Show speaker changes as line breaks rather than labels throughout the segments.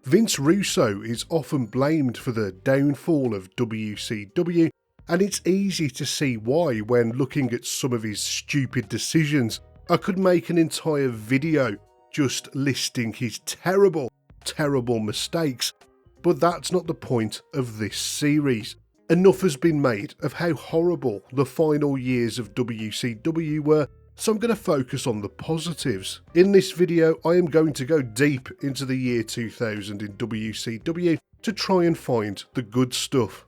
Vince Russo is often blamed for the downfall of WCW, and it's easy to see why when looking at some of his stupid decisions. I could make an entire video just listing his terrible mistakes, but that's not the point of this series. Enough has been made of how horrible the final years of WCW were, so I'm going to focus on the positives. In this video, I am going to go deep into the year 2000 in WCW to try and find the good stuff.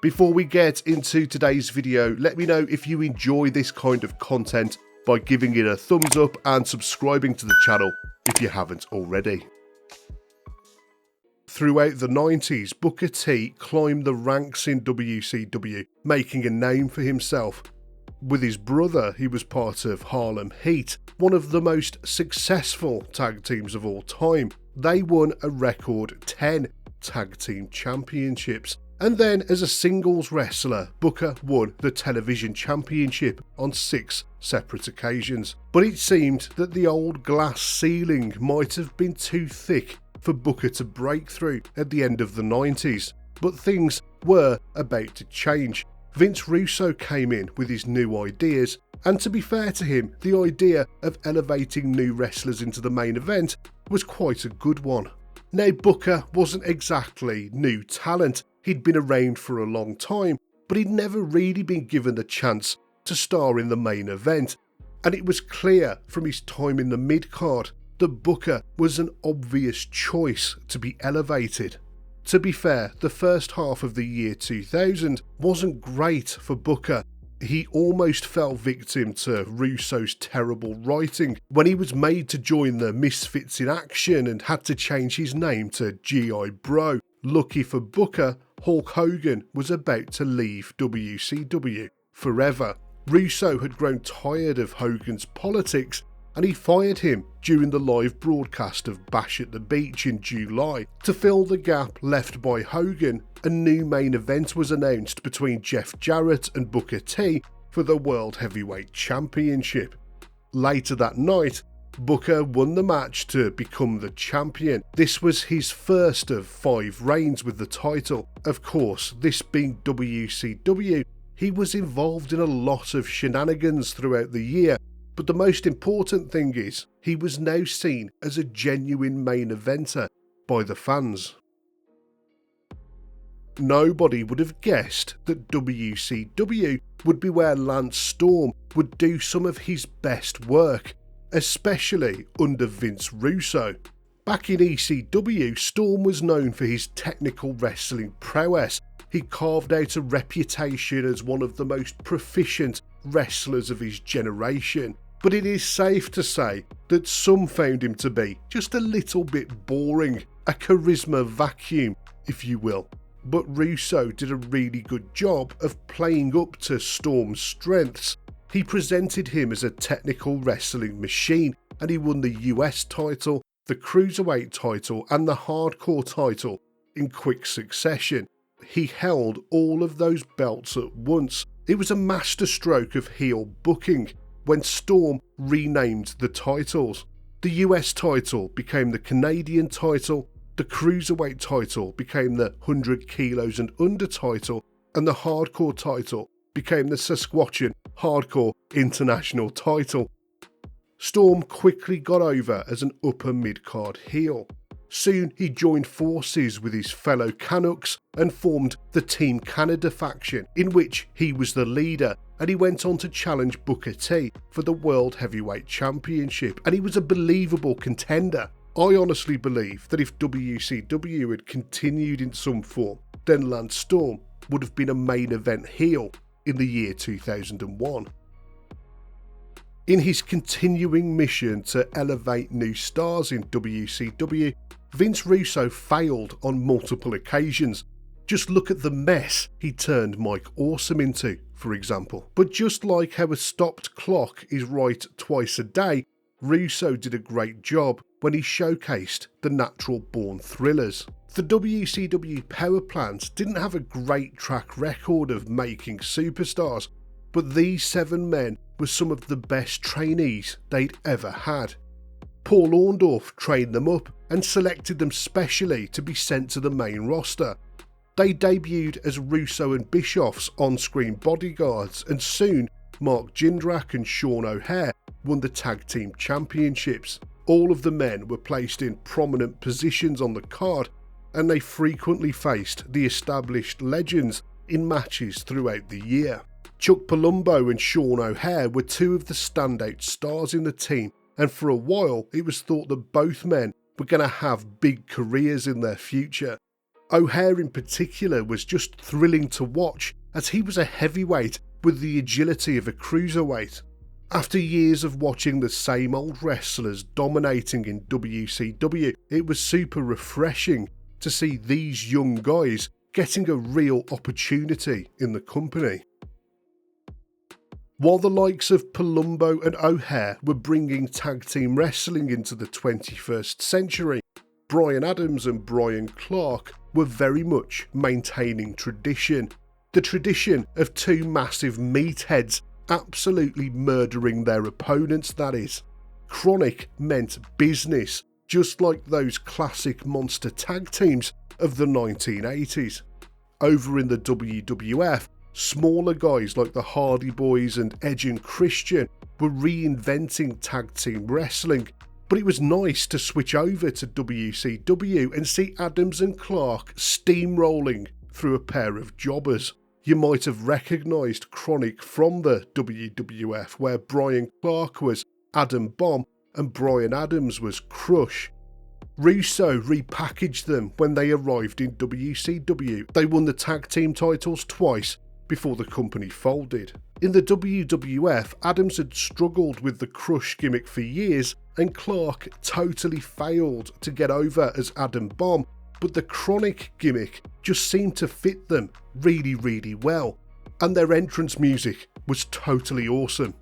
Before we get into today's video, let me know if you enjoy this kind of content by giving it a thumbs up and subscribing to the channel if you haven't already. Throughout the 90s, Booker T climbed the ranks in WCW, making a name for himself. With his brother, he was part of Harlem Heat, one of the most successful tag teams of all time. They won a record 10 tag team championships. And then as a singles wrestler, Booker won the television championship on 6 separate occasions. But it seemed that the old glass ceiling might have been too thick for Booker to break through at the end of the 90s. But things were about to change. Vince Russo came in with his new ideas, and to be fair to him, the idea of elevating new wrestlers into the main event was quite a good one. Now, Booker wasn't exactly new talent. He'd been around for a long time, but he'd never really been given the chance to star in the main event, and it was clear from his time in the mid-card that Booker was an obvious choice to be elevated. To be fair, the first half of the year 2000 wasn't great for Booker. He almost fell victim to Russo's terrible writing when he was made to join the Misfits in Action and had to change his name to G.I. Bro. Lucky for Booker, Hulk Hogan was about to leave WCW forever. Russo had grown tired of Hogan's politics, and he fired him during the live broadcast of Bash at the Beach in July. To fill the gap left by Hogan, a new main event was announced between Jeff Jarrett and Booker T for the World Heavyweight Championship. Later that night, Booker won the match to become the champion. This was his first of 5 reigns with the title. Of course, this being WCW, he was involved in a lot of shenanigans throughout the year, but the most important thing is he was now seen as a genuine main eventer by the fans. Nobody would have guessed that WCW would be where Lance Storm would do some of his best work, especially under Vince Russo. Back in ECW, Storm was known for his technical wrestling prowess. He carved out a reputation as one of the most proficient wrestlers of his generation. But it is safe to say that some found him to be just a little bit boring, a charisma vacuum, if you will. But Russo did a really good job of playing up to Storm's strengths. He presented him as a technical wrestling machine, and he won the US title, the Cruiserweight title, and the Hardcore title in quick succession. He held all of those belts at once. It was a masterstroke of heel booking when Storm renamed the titles. The US title became the Canadian title, the Cruiserweight title became the 100 kilos and under title, and the Hardcore title became the Sasquatchian Hardcore International title. Storm quickly got over as an upper mid-card heel. Soon he joined forces with his fellow Canucks and formed the Team Canada faction, in which he was the leader, and he went on to challenge Booker T for the World Heavyweight Championship, and he was a believable contender. I honestly believe that if WCW had continued in some form, then Lance Storm would have been a main event heel in the year 2001. In his continuing mission to elevate new stars in WCW, Vince Russo failed on multiple occasions. Just look at the mess he turned Mike Awesome into, for example. But just like how a stopped clock is right twice a day, Russo did a great job when he showcased the natural born thrillers. The WCW power plant didn't have a great track record of making superstars, but these 7 men were some of the best trainees they'd ever had. Paul Orndorff trained them up and selected them specially to be sent to the main roster. They debuted as Russo and Bischoff's on-screen bodyguards, and soon Mark Jindrak and Sean O'Haire won the tag team championships. All of the men were placed in prominent positions on the card, and they frequently faced the established legends in matches throughout the year. Chuck Palumbo and Sean O'Haire were two of the standout stars in the team, and for a while it was thought that both men were going to have big careers in their future. O'Haire in particular was just thrilling to watch, as he was a heavyweight with the agility of a cruiserweight. After years of watching the same old wrestlers dominating in WCW, it was super refreshing to see these young guys getting a real opportunity in the company. While the likes of Palumbo and O'Haire were bringing tag team wrestling into the 21st century, Brian Adams and Brian Clark were very much maintaining tradition. The tradition of two massive meatheads absolutely murdering their opponents, that is. Chronic meant business, just like those classic monster tag teams of the 1980s. Over in the WWF, smaller guys like the Hardy Boys and Edge and Christian were reinventing tag team wrestling, but it was nice to switch over to WCW and see Adams and Clark steamrolling through a pair of jobbers. You might have recognised Chronic from the WWF, where Brian Clark was Adam Bomb and Brian Adams was Crush. Russo repackaged them when they arrived in WCW. They won the tag team titles twice before the company folded. In the WWF, Adams had struggled with the Crush gimmick for years, and Clark totally failed to get over as Adam Bomb, but the Chronic gimmick just seemed to fit them really, really well, and their entrance music was totally awesome.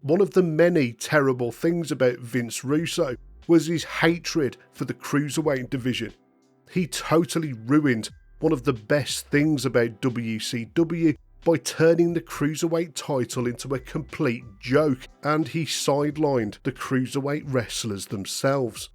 One of the many terrible things about Vince Russo was his hatred for the cruiserweight division. He totally ruined one of the best things about WCW by turning the cruiserweight title into a complete joke, and he sidelined the cruiserweight wrestlers themselves.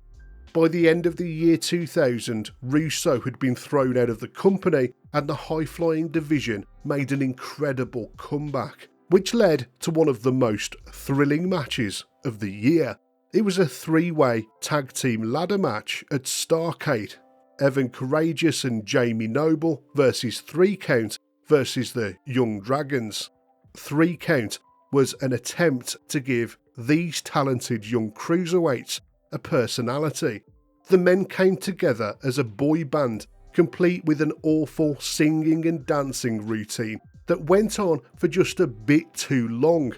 By the end of the year 2000, Russo had been thrown out of the company, and the high-flying division made an incredible comeback, which led to one of the most thrilling matches of the year. It was a three-way tag team ladder match at Starrcade. Evan Courageous and Jamie Noble versus 3 Count versus the Young Dragons. 3 Count was an attempt to give these talented young cruiserweights a personality. The men came together as a boy band, complete with an awful singing and dancing routine that went on for just a bit too long.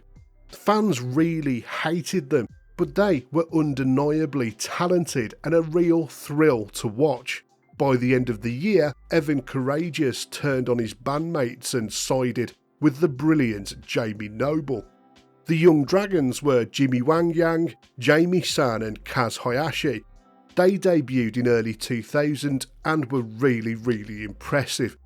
Fans really hated them, but they were undeniably talented and a real thrill to watch. By the end of the year, Evan Courageous turned on his bandmates and sided with the brilliant Jamie Noble. The Young Dragons were Jimmy Wang Yang, Jamie San and Kaz Hayashi. They debuted in early 2000 and were really, really impressive.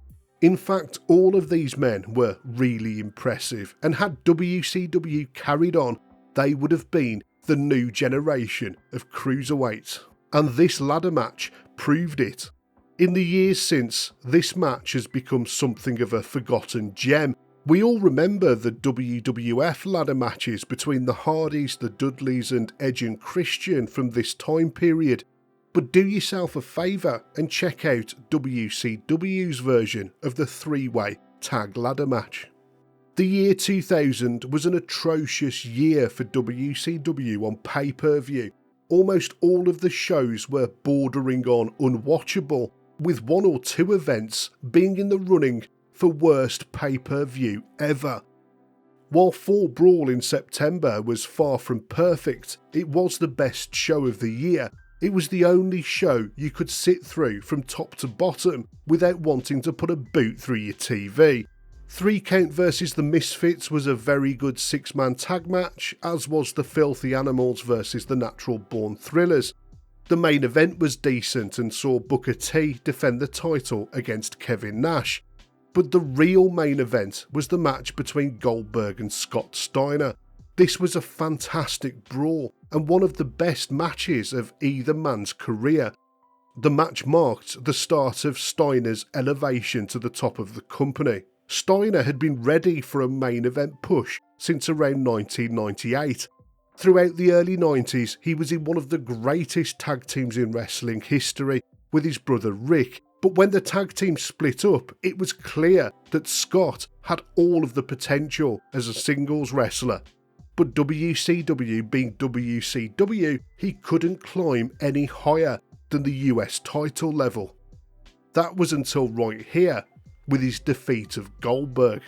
In fact, all of these men were really impressive, and had WCW carried on, they would have been the new generation of cruiserweights. And this ladder match proved it. In the years since, this match has become something of a forgotten gem. We all remember the WWF ladder matches between the Hardys, the Dudleys and Edge and Christian from this time period, but do yourself a favour and check out WCW's version of the three-way tag ladder match. The year 2000 was an atrocious year for WCW on pay-per-view. Almost all of the shows were bordering on unwatchable, with 1 or 2 events being in the running for worst pay-per-view ever. While Fall Brawl in September was far from perfect, it was the best show of the year. It was the only show you could sit through from top to bottom without wanting to put a boot through your TV. 3 Count versus the Misfits was a very good 6-man tag match, as was the Filthy Animals versus the Natural Born Thrillers. The main event was decent and saw Booker T defend the title against Kevin Nash, but the real main event was the match between Goldberg and Scott Steiner. This was a fantastic brawl and one of the best matches of either man's career. The match marked the start of Steiner's elevation to the top of the company. Steiner had been ready for a main event push since around 1998. Throughout the early 90s, he was in one of the greatest tag teams in wrestling history with his brother Rick, but when the tag team split up, it was clear that Scott had all of the potential as a singles wrestler. But WCW being WCW, he couldn't climb any higher than the US title level. That was until right here, with his defeat of Goldberg.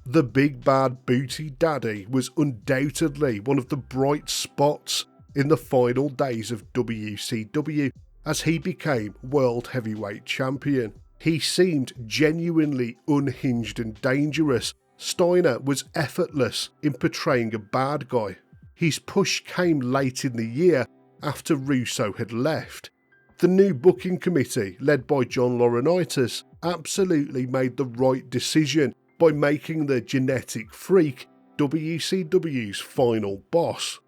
The big bad booty daddy was undoubtedly one of the bright spots in the final days of WCW as he became World Heavyweight Champion. He seemed genuinely unhinged and dangerous. Steiner was effortless in portraying a bad guy. His push came late in the year after Russo had left. The new booking committee, led by John Laurinaitis, absolutely made the right decision by making the genetic freak WCW's final boss.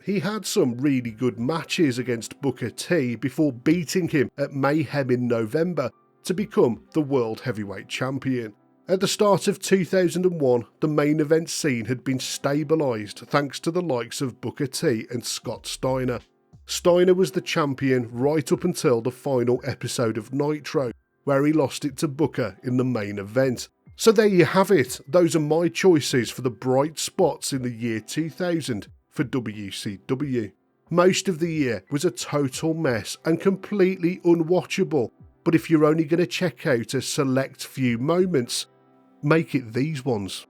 He had some really good matches against Booker T before beating him at Mayhem in November to become the World Heavyweight Champion. At the start of 2001, the main event scene had been stabilised thanks to the likes of Booker T and Scott Steiner. Steiner was the champion right up until the final episode of Nitro, where he lost it to Booker in the main event. So there you have it, those are my choices for the bright spots in the year 2000 for WCW. Most of the year was a total mess and completely unwatchable, but if you're only going to check out a select few moments, make it these ones.